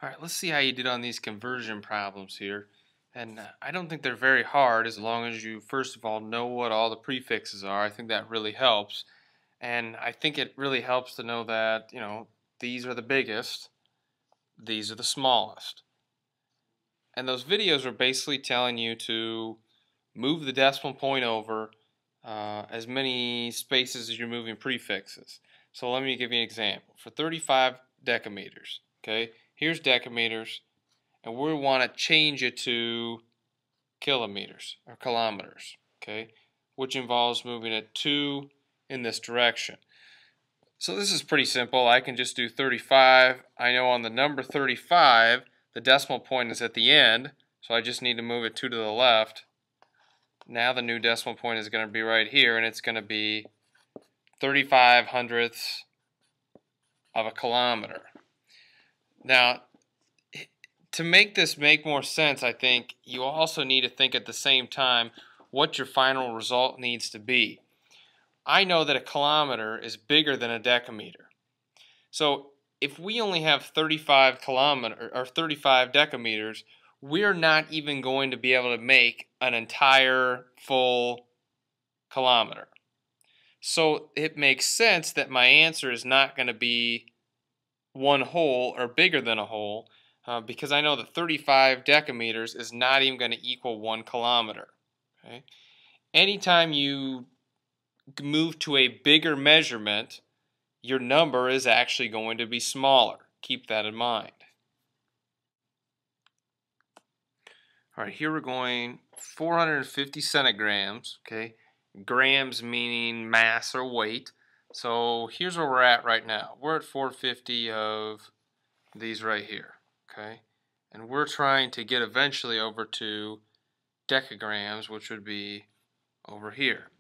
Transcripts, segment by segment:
All right, let's see how you did on these conversion problems here. And I don't think they're very hard as long as you, first of all, know what all the prefixes are. I think that really helps. And I think it really helps to know that, these are the biggest, these are the smallest. And those videos are basically telling you to move the decimal point over as many spaces as you're moving prefixes. So let me give you an example. For 35 decameters, okay, here's decameters, and we want to change it to kilometers or kilometers, okay, which involves moving it 2 in this direction. So this is pretty simple. I can just do 35. I know on the number 35, the decimal point is at the end, so I just need to move it 2 to the left. Now the new decimal point is going to be right here, and it's going to be 35 hundredths of a kilometer. Now, to make this make more sense, I think you also need to think at the same time what your final result needs to be. I know that a kilometer is bigger than a decameter. So if we only have 35 decameters, we're not even going to be able to make an entire full kilometer. So it makes sense that my answer is not going to be one whole or bigger than a whole, because I know that 35 decameters is not even going to equal 1 kilometer. Okay? Anytime you move to a bigger measurement, your number is actually going to be smaller. Keep that in mind. All right, here we're going 450 centigrams, okay? Grams meaning mass or weight. So here's where we're at right now. We're at 450 of these right here, okay? And we're trying to get eventually over to decagrams, which would be over here.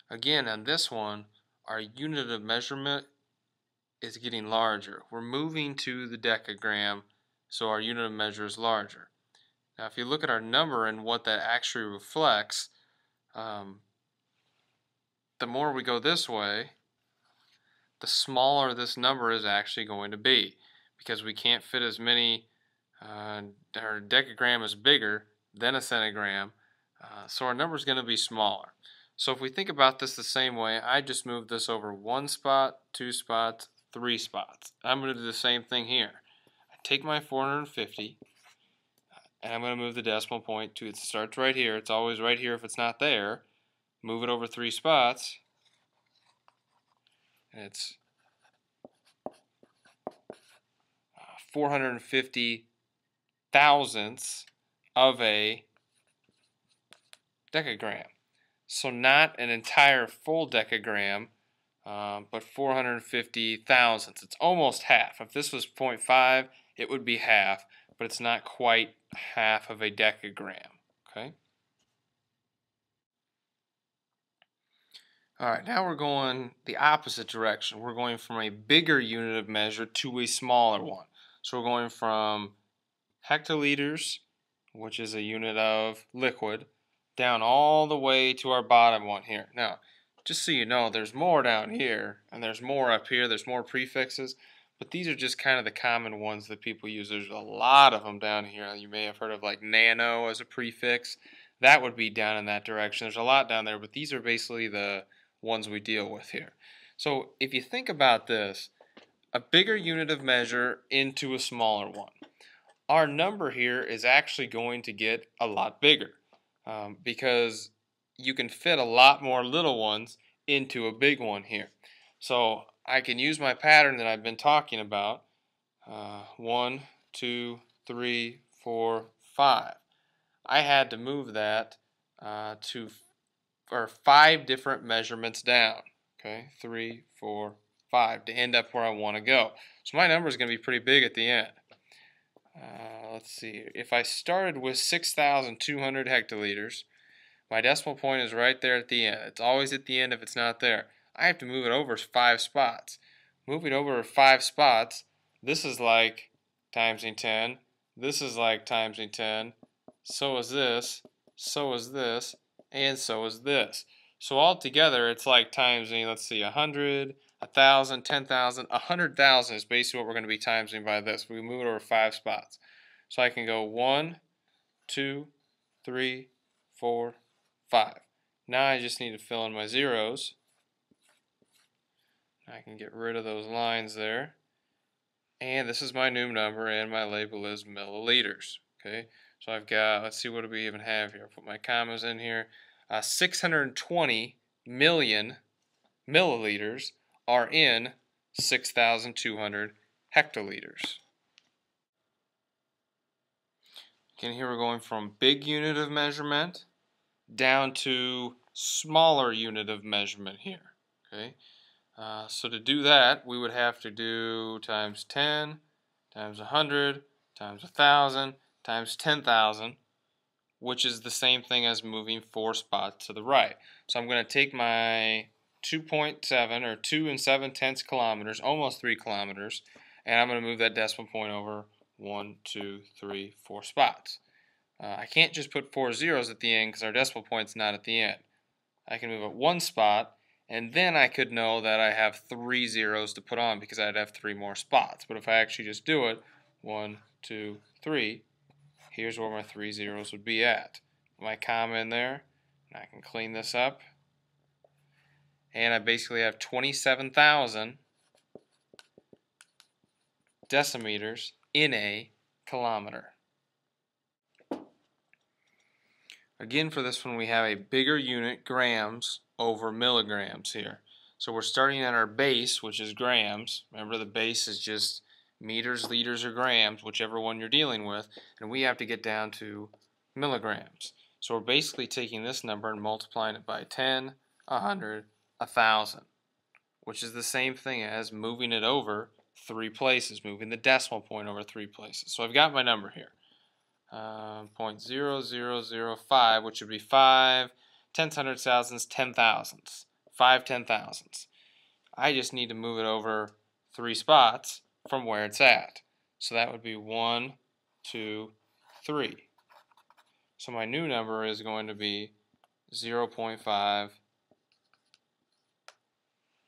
Again, on this one, our unit of measurement is getting larger. We're moving to the decagram, so our unit of measure is larger. Now, if you look at our number and what that actually reflects, the more we go this way, the smaller this number is actually going to be, because we can't fit as many. Our decagram is bigger than a centigram, so our number is going to be smaller. So if we think about this the same way, I just moved this over 1 spot, 2 spots, 3 spots. I'm going to do the same thing here. I take my 450, and I'm going to move the decimal point to, it starts right here. It's always right here if it's not there. Move it over 3 spots, and it's 450 thousandths of a decagram. So not an entire full decagram, but 450 thousandths. It's almost half. If this was 0.5, it would be half, but it's not quite half of a decagram. Okay. All right, now we're going the opposite direction. We're going from a bigger unit of measure to a smaller one. So we're going from hectoliters, which is a unit of liquid, down all the way to our bottom one here. Now, just so you know, there's more down here, and there's more up here. There's more prefixes, but these are just kind of the common ones that people use. There's a lot of them down here. You may have heard of like nano as a prefix. That would be down in that direction. There's a lot down there, but these are basically the ones we deal with here. So if you think about this, a bigger unit of measure into a smaller one, our number here is actually going to get a lot bigger, because you can fit a lot more little ones into a big one here. So I can use my pattern that I've been talking about. 1, 2, 3, 4, 5. I had to move that to 5 different measurements down. Okay, 3, 4, 5 to end up where I want to go. So my number is going to be pretty big at the end. Let's see. If I started with 6,200 hectoliters, my decimal point is right there at the end. It's always at the end if it's not there. I have to move it over 5 spots. Moving over 5 spots, this is like timesing 10. This is like timesing 10. So is this. So is this. And so is this. So altogether, it's like timesing, let's see, 100, 1,000, 10,000, 100,000 is basically what we're going to be timesing by this. We move it over 5 spots. So I can go 1, 2, 3, 4, 5. Now I just need to fill in my zeros. I can get rid of those lines there. And this is my new number, and my label is milliliters. Okay, so I've got, let's see, what do we even have here? I'll put my commas in here. 620 million milliliters are in 6,200 hectoliters. Again, here we're going from big unit of measurement down to smaller unit of measurement here. Okay, so to do that, we would have to do times 10 times 100 times 1,000 times 10,000, which is the same thing as moving 4 spots to the right. So I'm going to take my 2.7 or 2 7/10 kilometers, almost 3 kilometers, and I'm going to move that decimal point over 1, 2, 3, 4 spots. I can't just put 4 zeros at the end because our decimal point's not at the end. I can move it 1 spot, and then I could know that I have 3 zeros to put on because I'd have 3 more spots. But if I actually just do it, 1, 2, 3, here's where my 3 zeros would be at. My comma in there, and I can clean this up. And I basically have 27,000 decimeters in a kilometer. Again, for this one, we have a bigger unit, grams, over milligrams here. So we're starting at our base, which is grams. Remember, the base is just meters, liters, or grams, whichever one you're dealing with. And we have to get down to milligrams. So we're basically taking this number and multiplying it by 10, 100, 1,000, which is the same thing as moving it over 3 places, moving the decimal point over 3 places. So I've got my number here. 0.0005, which would be 5 tenths, hundredths, thousandths, 10,000ths. 5 10,000ths. I just need to move it over 3 spots from where it's at. So that would be 1, 2, 3. So my new number is going to be 0.5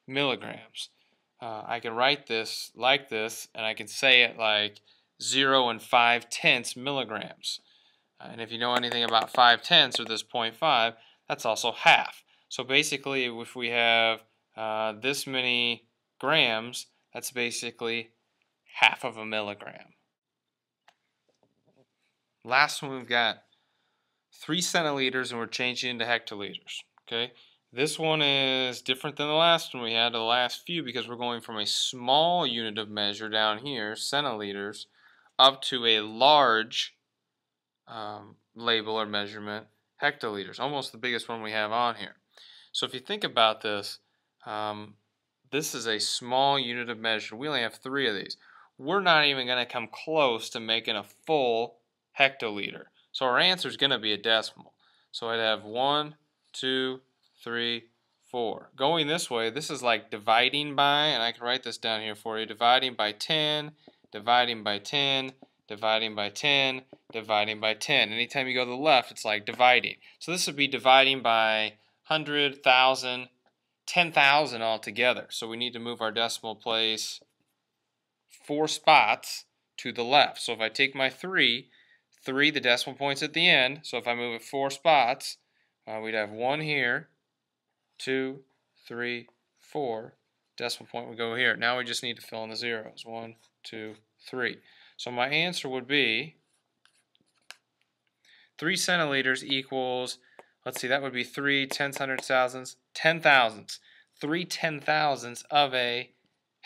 milligrams. I can write this like this, and I can say it like 0 5/10 milligrams. And if you know anything about 5/10 or this 0.5, that's also half. So basically, if we have this many grams, that's basically half of a milligram. Last one, we've got 3 centiliters, and we're changing into hectoliters. Okay, this one is different than the last one we had, the last few, because we're going from a small unit of measure down here, centiliters, up to a large label or measurement, hectoliters, almost the biggest one we have on here. So if you think about this, this is a small unit of measure. We only have 3 of these. We're not even going to come close to making a full hectoliter. So our answer is going to be a decimal. So I'd have 1, 2, 3, 4. Going this way, this is like dividing by, and I can write this down here for you, dividing by 10, dividing by 10, dividing by 10, dividing by 10. Anytime you go to the left, it's like dividing. So this would be dividing by 100, 1,000, 10,000 altogether. So we need to move our decimal place 4 spots to the left. So if I take my 3, the decimal point's at the end. So if I move it 4 spots, we'd have 1 here, 2, 3, 4. Decimal point would go here. Now we just need to fill in the zeros. 1, 2, 3. So my answer would be 3 centiliters equals, let's see, that would be 3 tenths, hundredths, thousandths, 10,000ths. 3 10,000ths of a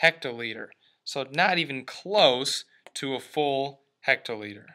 hectoliter. So not even close to a full hectoliter.